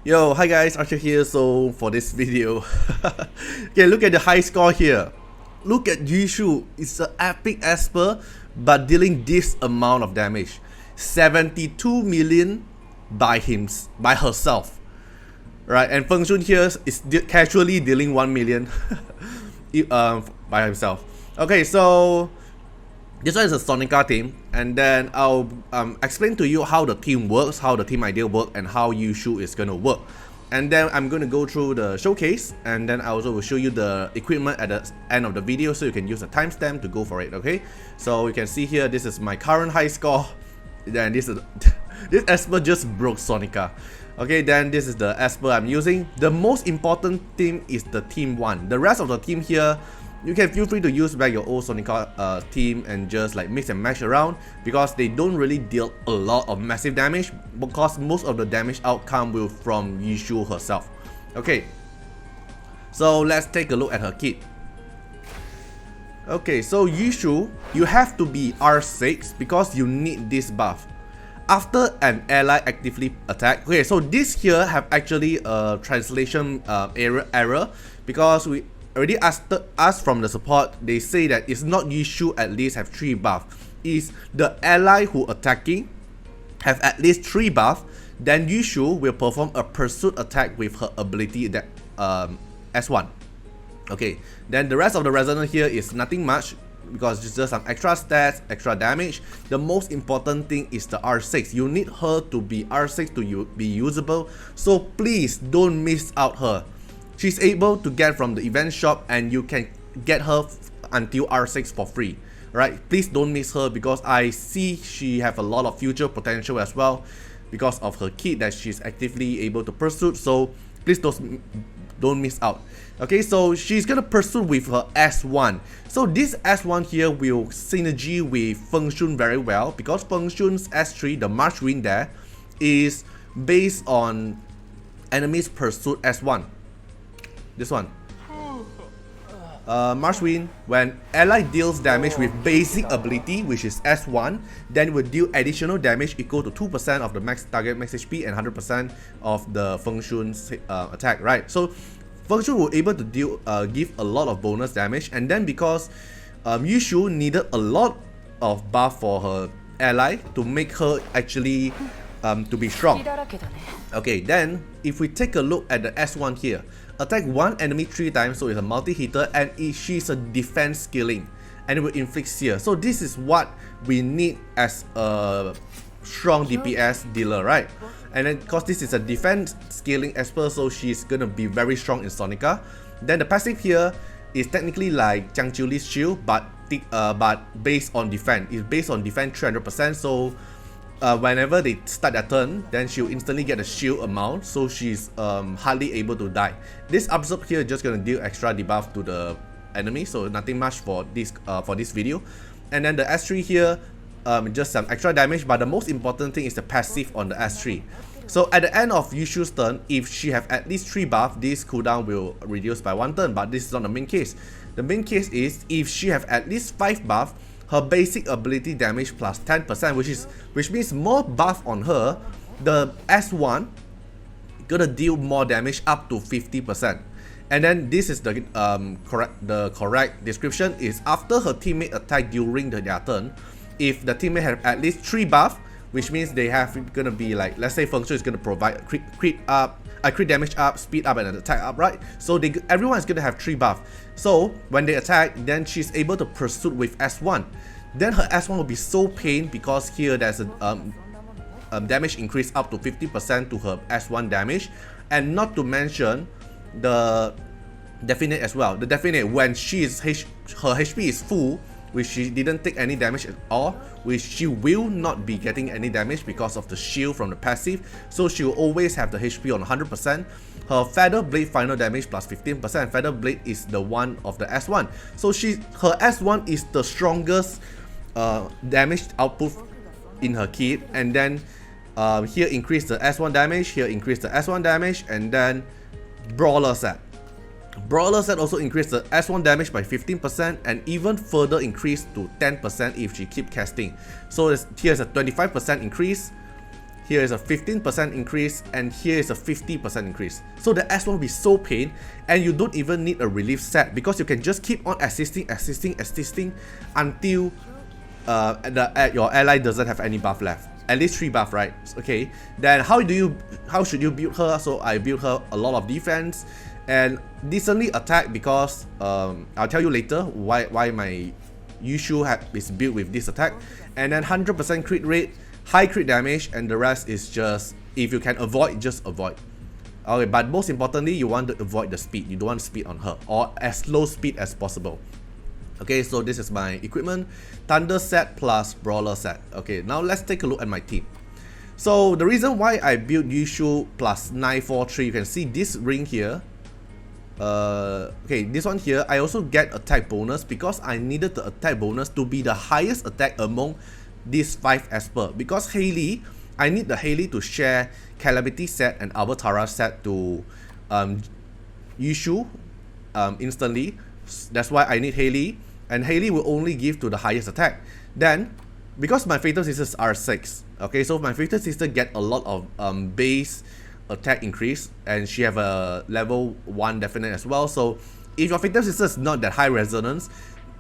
Yo, hi guys, Artiar here. So for this video, okay, look at the high score here. Look at Yushu. It's an epic Esper, but dealing this amount of damage, 72 million by herself, right? And Feng Shun here is casually dealing 1 million by himself. Okay, so this one is a Sonica team, and then I'll explain to you how the team works, how the team idea works, and how Yushu is going to work. And then I'm going to go through the showcase, and then I also will show you the equipment at the end of the video so you can use a timestamp to go for it, okay? So you can see here, this is my current high score. Then this Esper just broke Sonica. Okay, then this is the Esper I'm using. The most important team is the team 1. The rest of the team here, you can feel free to use back your old Sonica team and just like mix and match around, because they don't really deal a lot of massive damage, because most of the damage outcome will from Yushu herself. Okay, so let's take a look at her kit. Okay, so Yushu, you have to be R6 because you need this buff. After an ally actively attack, okay, so this here have actually a translation error, because we already asked from the support. They say that it's not Yushu at least have 3 buff. It's the ally who attacking have at least 3 buff. Then Yushu will perform a pursuit attack with her ability that S1. Okay, then the rest of the resonance here is nothing much, because it's just some extra stats, extra damage. The most important thing is the R6. You need her to be R6 to be usable, so please don't miss out her. She's able to get from the event shop, and you can get her until R6 for free, right? Please don't miss her, because I see she have a lot of future potential as well because of her kit that she's actively able to pursue. So please don't miss out. Okay, so she's gonna pursue with her S1. So this S1 here will synergy with Feng Shun very well, because Feng Shun's S3, the March Wind there, is based on enemies pursuit S1. This one. March Wind, when ally deals damage with basic ability, which is S1, then will deal additional damage equal to 2% of the max target max HP and 100% of the Feng Shun's attack, right? So Feng Shun will able to deal give a lot of bonus damage, and then because Yushu needed a lot of buff for her ally to make her actually to be strong. Okay, then if we take a look at the S1 here, attack one enemy 3 times, so it's a multi-hitter, and she's a defense skilling, and it will inflict sear. So this is what we need as a strong DPS dealer, right? And then because this is a defense scaling Esper, so she's gonna be very strong in Sonica. Then the passive here is technically like Jiang Li's shield, but based on defense. It's based on defense 300%, so whenever they start their turn, then she'll instantly get a shield amount, so she's hardly able to die. This absorb here is just gonna deal extra debuff to the enemy, so nothing much for this video. And then the S3 here, just some extra damage, but the most important thing is the passive on the S3. So at the end of Yushu's turn, if she have at least 3 buff, this cooldown will reduce by 1 turn, but this is not the main case. The main case is if she have at least 5 buff, her basic ability damage plus 10%, which means more buff on her, the S1 gonna deal more damage up to 50%. And then this is the correct description is after her teammate attack during their turn. If the teammate have at least 3 buff, which means they have gonna be like, let's say Feng Shun is gonna provide crit damage up, speed up, and an attack up, right? So everyone is gonna have 3 buff. So when they attack, then she's able to pursue with S1. Then her S1 will be so pain, because here there's a damage increase up to 50% to her S1 damage, and not to mention the definite as well. The definite, when her HP is full, which she didn't take any damage at all, which she will not be getting any damage because of the shield from the passive, so she will always have the HP on 100%. Her Feather Blade final damage plus 15%. Feather Blade is the one of the S1, so her S1 is the strongest damage output in her kit. And then here increase the S1 damage, here increase the S1 damage, and then Brawler set. Brawler set also increased the S1 damage by 15% and even further increased to 10% if she keep casting. So here's a 25% increase, here is a 15% increase, and here is a 50% increase. So the S1 will be so pain, and you don't even need a relief set because you can just keep on assisting until your ally doesn't have any buff left. At least 3 buff, right? Okay. Then how should you build her? So I built her a lot of defense and decently attack because I'll tell you later why my Yushu is built with this attack. And then 100% crit rate, high crit damage, and the rest is just, if you can avoid, just avoid. Okay, but most importantly, you want to avoid the speed. You don't want speed on her, or as low speed as possible. Okay, so this is my equipment, Thunder set plus Brawler set. Okay, now let's take a look at my team. So the reason why I built Yushu plus 943, you can see this ring here. Okay, this one here, I also get attack bonus because I needed the attack bonus to be the highest attack among these 5 Esper. Because Hayley, I need the Hayley to share Calamity set and Avatar set to Yushu instantly. That's why I need Hayley, and Hayley will only give to the highest attack. Then, because my Fatal Sisters are 6, okay, so my Fatal Sister get a lot of base attack increase, and she have a level 1 definite as well. So if your Fatal Sister is not that high resonance,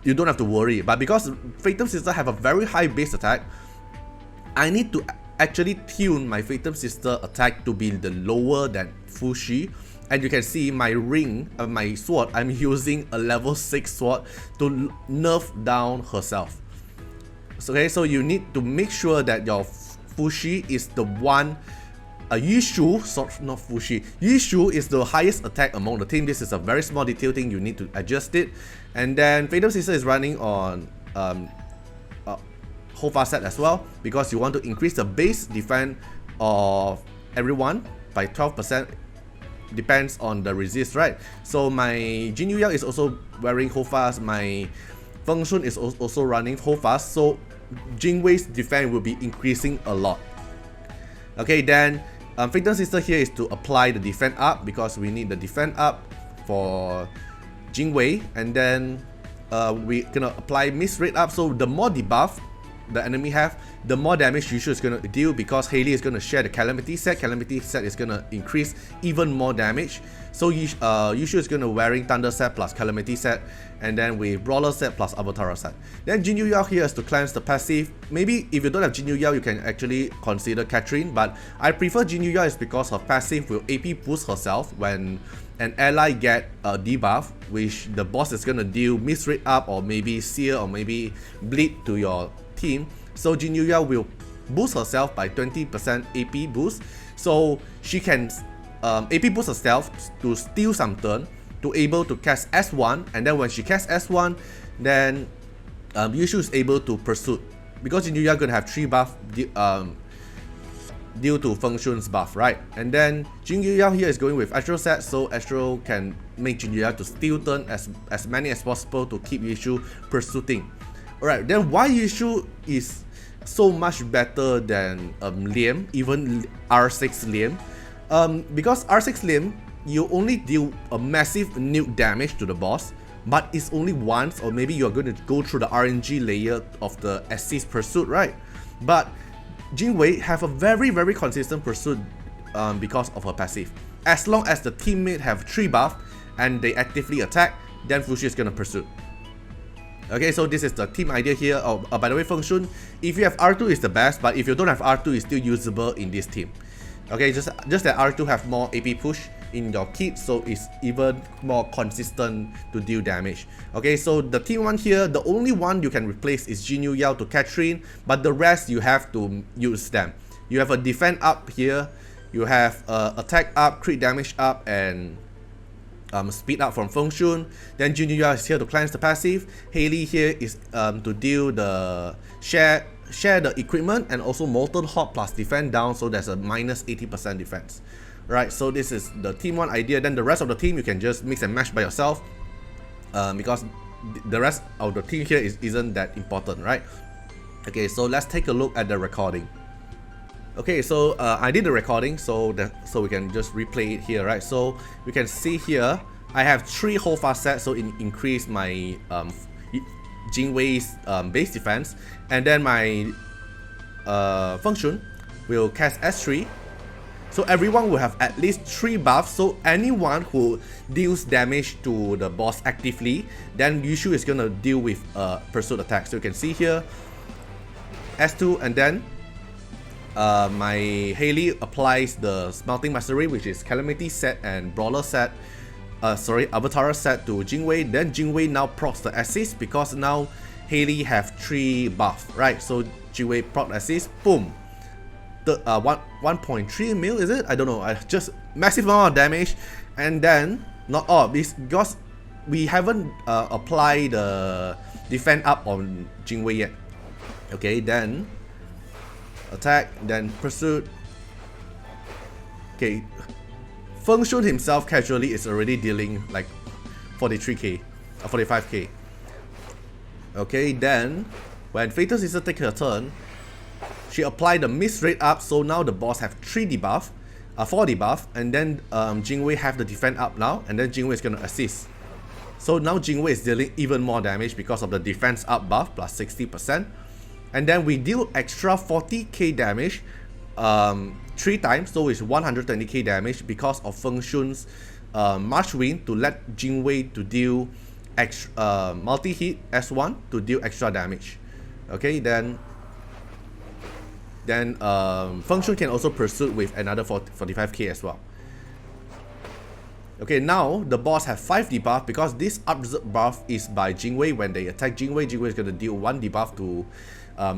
you don't have to worry. But because Fatal Sister have a very high base attack, I need to actually tune my Fatal Sister attack to be the lower than Fushi. And you can see my ring, my sword, I'm using a level 6 sword to nerf down herself. So, okay, so you need to make sure that your Fushi is the one, Yushu, sorry, not Fushi, Yushu is the highest attack among the team. This is a very small detail thing, you need to adjust it. And then Fatal Sister is running on Hofa set as well, because you want to increase the base defense of everyone by 12%. Depends on the resist, right? So my Jin Yu Yao is also wearing Hofas, my Feng Shun is also running Hofas, so Jing Wei's defense will be increasing a lot. Okay, then Fatal Sister here is to apply the defense up because we need the defense up for Jing Wei, and then we're gonna apply miss rate up. So the more debuff the enemy have, the more damage Yushu is going to deal, because Hayley is going to share the Calamity set. Calamity set is going to increase even more damage. So Yushu is going to wearing Thunder set plus Calamity set, and then with Brawler set plus Avatar set. Then Jin Yu Yao here is to cleanse the passive. Maybe if you don't have Jin Yu Yao, you can actually consider Catherine, but I prefer Jin Yu Yao is because her passive will AP boost herself when an ally get a debuff, which the boss is going to deal miss rate up, or maybe sear, or maybe bleed to your team. So Jin Yu Yao will boost herself by 20% AP boost, so she can AP boost herself to steal some turn, to able to cast S1, and then when she casts S1, then Yushu is able to pursue, because Jin Yu Yao gonna have 3 buff due to Feng Shun's buff, right? And then Jin Yu Yao here is going with Astral set, so Astral can make Jin Yu Yao to steal turn as many as possible to keep Yushu pursuing. Alright, then why Yushu is so much better than Liam, even R6 Liam? Because R6 Liam, you only deal a massive nuke damage to the boss, but it's only once, or maybe you're going to go through the RNG layer of the assist pursuit, right? But Jing Wei have a very consistent pursuit because of her passive. As long as the teammate have 3 buff and they actively attack, then Fushi is gonna pursue. Okay, so this is the team idea here. Oh, by the way, Feng Shun, if you have R2 is the best, but if you don't have R2, it's still usable in this team. Okay, just that R2 have more AP push in your kit, so it's even more consistent to deal damage. Okay, so the team 1 here, the only one you can replace is Jin Yu Yao to Catherine, but the rest you have to use them. You have a defense up here, you have attack up, crit damage up, and speed up from Feng Shun. Then Jin Yu Yao is here to cleanse the passive. Hayley here is to deal the share the equipment, and also Molten Hot plus defense down, so there's a minus 80% defense. Right, so this is the team 1 idea. Then the rest of the team you can just mix and match by yourself, because the rest of the team here isn't that important, right? Okay, so let's take a look at the recording. Okay, so I did the recording, so we can just replay it here, right? So we can see here I have 3 Hofa sets, so it increased my Jing Wei's base defense, and then my Feng Shun will cast S3. So everyone will have at least 3 buffs, so anyone who deals damage to the boss actively, then Yushu is gonna deal with pursuit attack. So you can see here, S2, and then my Haley applies the Smelting Mastery, which is Calamity set and Brawler set, Avatar set to Jingwei. Then Jingwei now procs the assist because now Haley have 3 buff, right? So Jingwei proc assist, boom. The 1.3 mil, is it? I don't know. Just massive amount of damage, and then not all because we haven't applied the defend up on Jingwei yet. Okay, then attack, then pursuit. Okay, Feng Shun himself casually is already dealing like 43k or 45k. Okay, then when Fatal Sister takes her turn, she applied the Mist rate up, so now the boss have 4 debuff, and then Jingwei have the defend up now, and then Jingwei is gonna assist. So now Jingwei is dealing even more damage because of the defense up buff plus 60%, and then we deal extra 40k damage 3 times, so it's 120k damage because of Feng Shun's March Wind to let Jingwei to deal extra multi-hit S1 to deal extra damage. Okay, then Feng Shun can also pursue with another 45k as well. Okay, now the boss have 5 debuff because this up buff is by Jingwei. When they attack Jingwei, Jingwei is going to deal 1 debuff to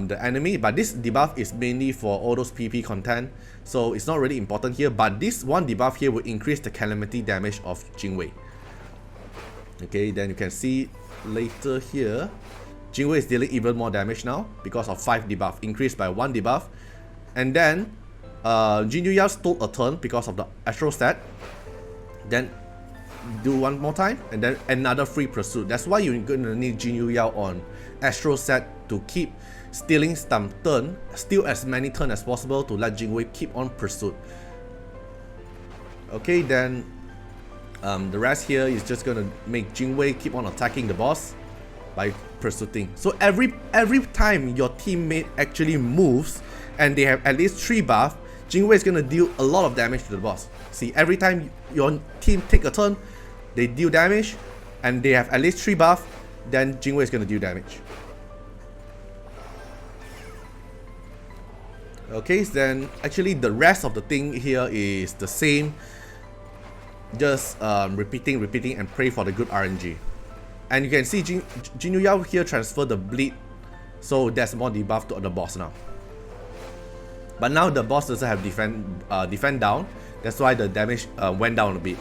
the enemy, but this debuff is mainly for all those PP content, so it's not really important here, but this 1 debuff here will increase the calamity damage of Jingwei. Okay, then you can see later here, Jingwei is dealing even more damage now because of 5 debuff, increased by 1 debuff. And then Jin Yu stole a turn because of the Astro set. Then do 1 more time, and then another free pursuit. That's why you're gonna need Jin Yu on Astro set to keep stealing some turn, steal as many turns as possible to let Jingwei keep on pursuit. Okay, then the rest here is just gonna make Jingwei keep on attacking the boss by pursuing. So every time your teammate actually moves and they have at least 3 buff, Jingwei is gonna deal a lot of damage to the boss. See, every time your team take a turn, they deal damage, and they have at least 3 buff, then Jingwei is gonna deal damage. Okay, then actually the rest of the thing here is the same, just repeating and pray for the good RNG. And you can see Jin Yu here transfer the bleed, so there's more debuff to the boss now. But now the boss doesn't have defend down, that's why the damage went down a bit.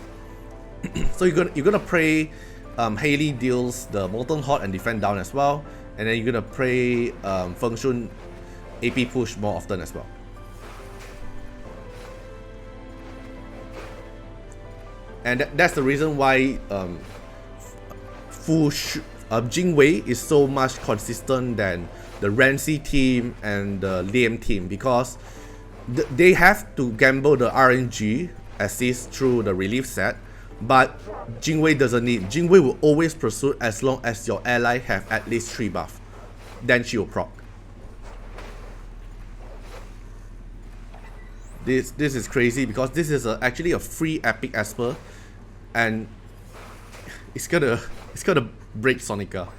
So you're gonna pray Haley deals the Molten Hot and defend down as well, and then you're gonna pray Feng Shun AP push more often as well. And that's the reason why Jingwei is so much consistent than the Renzi team and the Liam team, because they have to gamble the RNG assist through the relief set, but Jingwei doesn't need. Jingwei will always pursue as long as your ally have at least 3 buff, then she will proc. This is crazy because this is actually a free epic Esper, and it's gonna break Sonica.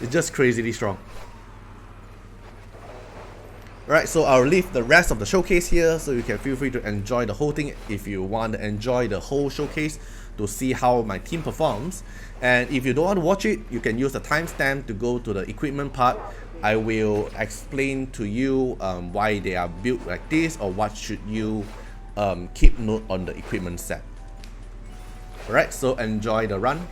It's just crazily strong. Alright, so I'll leave the rest of the showcase here, so you can feel free to enjoy the whole thing if you want to enjoy the whole showcase to see how my team performs. And if you don't want to watch it, you can use the timestamp to go to the equipment part. I will explain to you why they are built like this, or what should you keep note on the equipment set. Alright, so enjoy the run.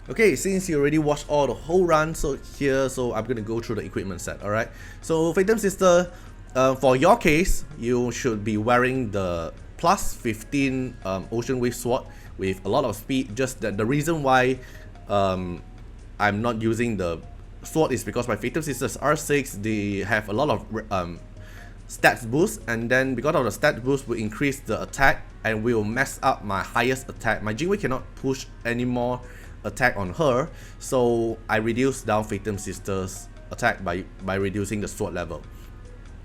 Okay, since you already watched all the whole run, so I'm gonna go through the equipment set. Alright, so Phantom Sister, for your case, you should be wearing the plus 15 Ocean Wave Sword with a lot of speed. Just that the reason why I'm not using the sword is because my Phantom Sisters R6, they have a lot of stats boost, and then because of the stats boost will increase the attack and will mess up my highest attack. My Jing cannot push any more attack on her, so I reduce down Phantom Sister's attack by reducing the sword level.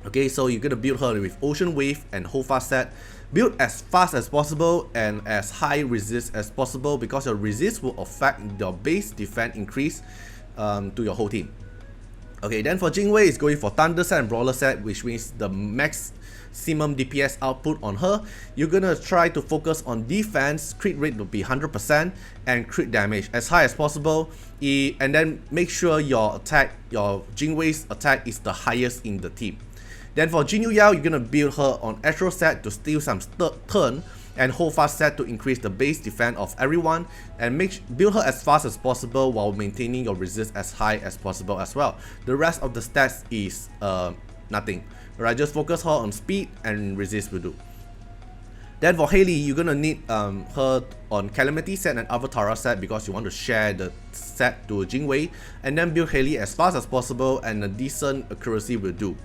Okay, so you're gonna build her with Ocean Wave and Hold Fast set. Build as fast as possible and as high resist as possible, because your resist will affect your base defense increase to your whole team. Okay, then for Jingwei is going for Thunder set and Brawler set, which means the maximum DPS output on her. You're gonna try to focus on defense, crit rate will be 100%, and crit damage as high as possible. And then make sure your attack, your Jingwei's attack is the highest in the team. Then for Jin Yu Yao, you're gonna build her on Astro set to steal some turn, and Hold Fast set to increase the base defense of everyone, and build her as fast as possible while maintaining your resist as high as possible as well. The rest of the stats is nothing. Alright, just focus her on speed and resist will do. Then for Hayley, you're gonna need her on Calamity set and Avatara set because you want to share the set to Jingwei, and then build Hayley as fast as possible, and a decent accuracy will do.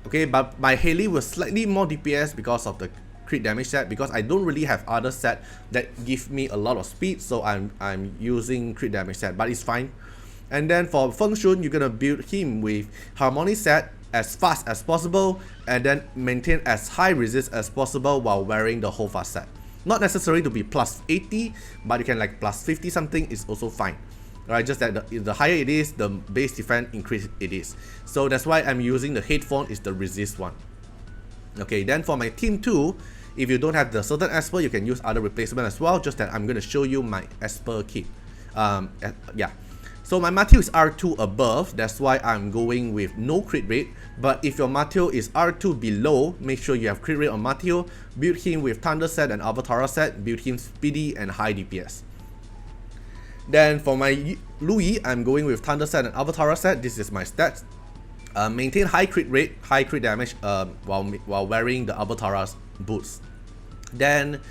Okay, but my Hayley was slightly more DPS because of the crit damage set, because I don't really have other set that give me a lot of speed, so I'm using crit damage set, but it's fine. And then for Feng Shun, you're gonna build him with Harmony set as fast as possible, and then maintain as high resist as possible while wearing the Hold Fast set. Not necessary to be plus 80, but you can like plus 50 something is also fine. Alright, just that the higher it is, the base defense increase it is. So that's why I'm using the headphone is the resist one. Okay, then for my team 2, if you don't have the certain Esper, you can use other replacement as well, just that I'm going to show you my Esper kit. Yeah. So my Matthew is R2 above, that's why I'm going with no crit rate. But if your Matthew is R2 below, make sure you have crit rate on Matthew. Build him with Thunder set and Avatara set, build him speedy and high DPS. Then for my Louis, I'm going with Thunder set and Avatara set. This is my stats. Maintain high crit rate, high crit damage while wearing the Avatara's boots. Then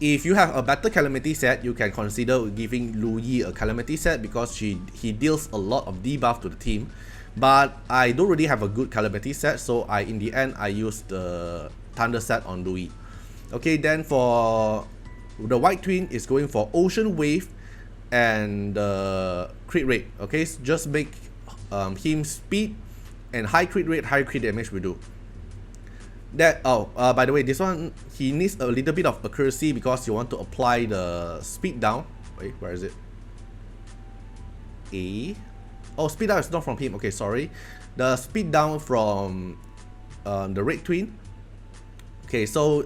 if you have a better Calamity set, you can consider giving Louis a Calamity set because he deals a lot of debuff to the team. But I don't really have a good Calamity set, so in the end I use the Thunder set on Louis. Okay, then for the White Twin is going for Ocean Wave and crit rate. Okay, so just make him speed and high crit rate, high crit damage will do. That by the way, this one he needs a little bit of accuracy because you want to apply the speed down. Wait, where is it? Oh, speed down is not from him. Okay, sorry. The speed down from the Red Twin. Okay, so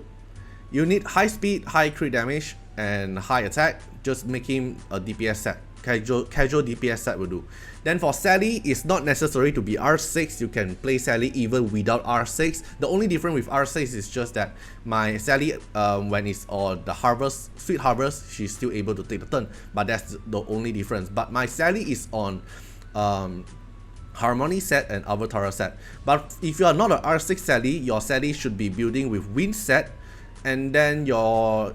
you need high speed, high crit damage, and high attack. Just make him a DPS set. Casual DPS set will do. Then for Sally, it's not necessary to be R6. You can play Sally even without R6. The only difference with R6 is just that my Sally, when it's on the harvest, sweet harvest, she's still able to take the turn. But that's the only difference. But my Sally is on Harmony set and Avatara set. But if you are not an R6 Sally, your Sally should be building with Wind set, and then your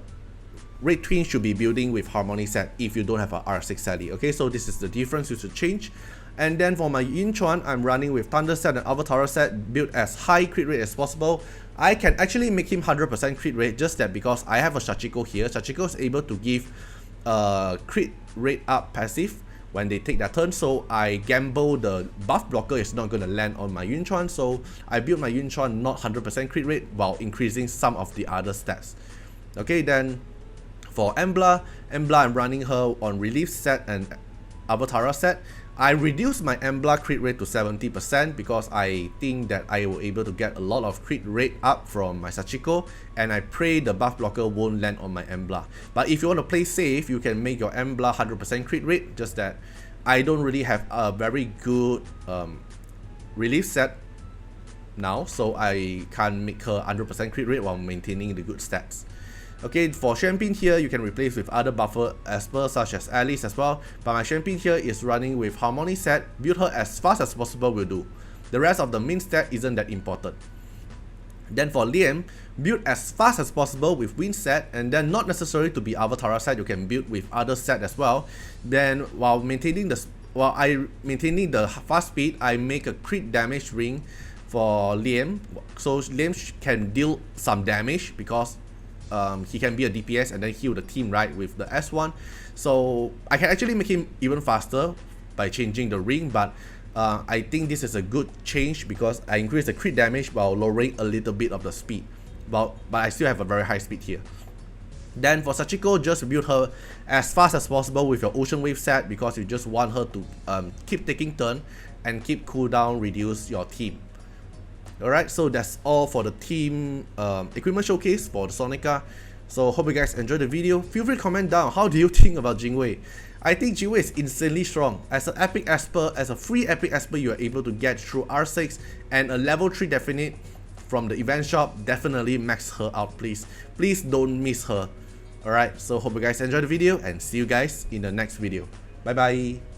Red Twin should be building with Harmony set if you don't have a R6 Sally. Okay, so this is the difference you should change. And then for my Yin Chuan, I'm running with Thunder set and Avatara set, built as high crit rate as possible. I can actually make him 100% crit rate, just that because I have a Shachiko here. Shachiko is able to give crit rate up passive when they take their turn. So I gamble the buff blocker is not going to land on my Yun Chuan, so I build my Yun Chuan not 100% crit rate while increasing some of the other stats. Okay, then for Embla I'm running her on Relief set and Avatara set. I reduced my Embla crit rate to 70% because I think that I will able to get a lot of crit rate up from my Sachiko, and I pray the buff blocker won't land on my Embla. But if you want to play safe, you can make your Embla 100% crit rate, just that I don't really have a very good relief set now, so I can't make her 100% crit rate while maintaining the good stats. Okay, for Champion here, you can replace with other buffer Esper such as Alice as well, but my Champion here is running with Harmony set. Build her as fast as possible will do. The rest of the main stat isn't that important. Then for Liam, build as fast as possible with Wind set, and then not necessary to be Avatara set, you can build with other set as well. Then while maintaining the fast speed, I make a crit damage ring for Liam, so Liam can deal some damage because he can be a DPS and then heal the team, right, with the S1. So I can actually make him even faster by changing the ring, but I think this is a good change because I increase the crit damage while lowering a little bit of the speed, but I still have a very high speed here. Then for Sachiko, just build her as fast as possible with your Ocean Wave set because you just want her to keep taking turn and keep cooldown reduce your team. Alright, so that's all for the team equipment showcase for the Sonica. So hope you guys enjoyed the video. Feel free to comment down, how do you think about Jingwei? I think Jingwei is insanely strong. As an epic Esper, as a free epic Esper, you are able to get through R6 and a level 3 definite from the event shop. Definitely max her out, please. Please don't miss her. Alright, so hope you guys enjoyed the video and see you guys in the next video. Bye bye.